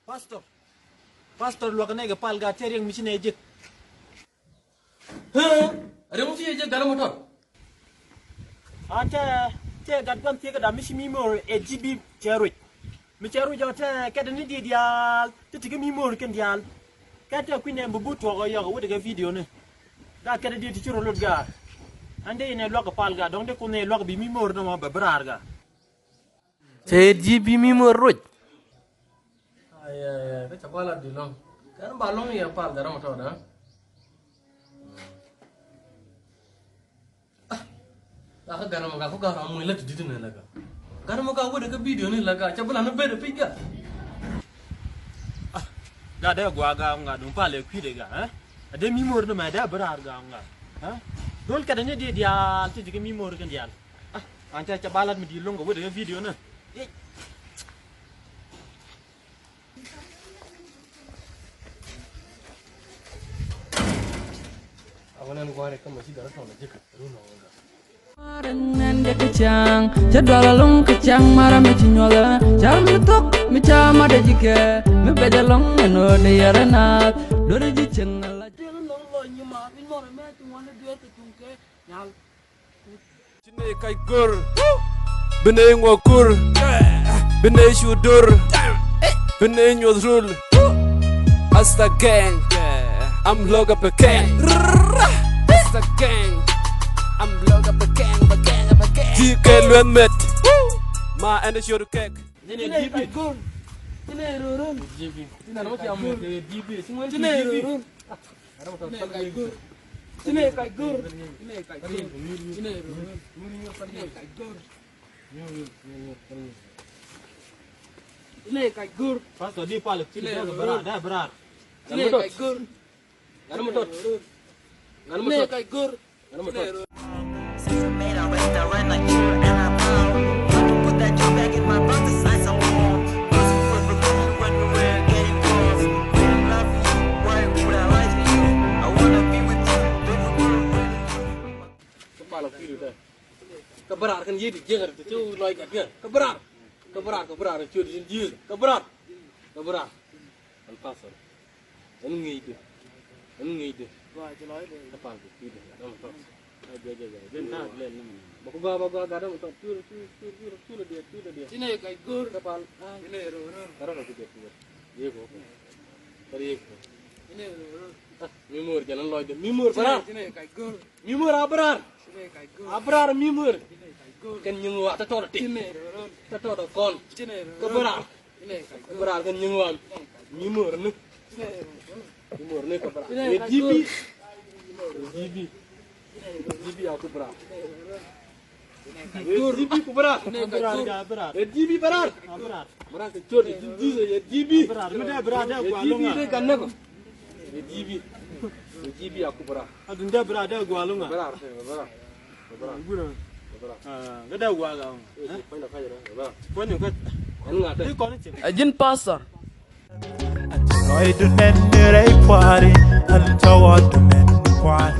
Pastor lu kena gepal gater yang mesin ejek. Ada musuh ejek dalam motor. Anta te gadwan te kada misi mimor ejibi cherui. Mi cherui jota kada ni dial te tiga mimor kan dial. Kada ku ne mbubu to go yo wo daga video ne. Da kada di ti churo lodga. Ande ne lo gepal ga donc de ku ne lo bi mimor no ba brar ga. Te ejibi mimor roj. Ay, ke chapala dilong. Kan balong ya pal dalam motor dah. Aku garam aku garam mulai tu di mana laga. Garam aku ada ke video ni laga. Coba lah beda piga. Ga da gwa ga nga dum pale kwide ga ha. Ada mimor no ma da berar ga nga. Ha? Dol kada ne dia tu juga mimor kan dia. Anta cabalan mi dilong go daga video na. Awalan gua rekam masih darah sama jekat. Runa wala. Dengan dia kecang, jadwal long kecang marah mencinyola, jar menutuk, mencama ada jika, membedalong eno dia renat, dua jiceng ala. Long lo nyuma, bin mau remet, mana dia tertungke, nyal. Cine kai gur, bene ngokur, bene shudur, bene nyodrul, Asta gang, I'm loga peken, Asta gang. I'm blog up again. Jika luan met, ma anda syur kek. Ini gur. Ini rurun. Jibi. Ini nama siapa? Jibi. Semua Ini rurun. Ada motor kai gur. Ini kai gur. Ini kai gur. Ini rurun. Ini kai gur. Ini kai gur. Pastor di pale. Ini berar. Ini kai gur. Ada motor. Ini kai gur. Ada motor. Made I rest, I run like you and I pound. Put that joint back in my brother's size I'm warm. Cause you was believing when we were getting close. Really love you, why would I lie to you? I wanna be with you, baby, Kepala kiri dah. Keberar kan jadi jangan tu loi kat dia. Keberar. Cuy di sini. Keberar. Lepas. Anu ngei tu. Wah, jeloi deh. Kepala kiri. Nampak. Jangan len. Baga ada motor. Cuy dia. Ini kai gur. Kepala. Ini rurun. Taruh lagi dia. Ye ko. Tarik. Ini rurun. Mimur jangan loi dia. Mimur berar. Ini kai gur. Mimur abrar. Ini kai gur. Abrar mimur. Ini kai gur. Kan nyengwa tator ti. Ini rurun. Tator kon. Ini rurun. Keberar. Ini kai gur. Keberar kan nyengwan. Mimur ni. Ini rurun. Mimur ni keberar. Ini kai Jibi. Jibi aku berar. gur. Jibi aku berar. Ini kai gur. Berar. Jibi berar. Berar. Berar kecil. Jibi. Berar. Mudah berar dah gua Jibi lunga. ni kan nak. Jibi aku berar. Adun dah berar dah gua lunga. Berar. Guna. Gak ada gua kau. Poin apa je? Berar. Poin ni kat. Anu ngata. Ini kau ni cek. Ajin pasar. Anti noy dunen nere kwari, antawa dunen kwari.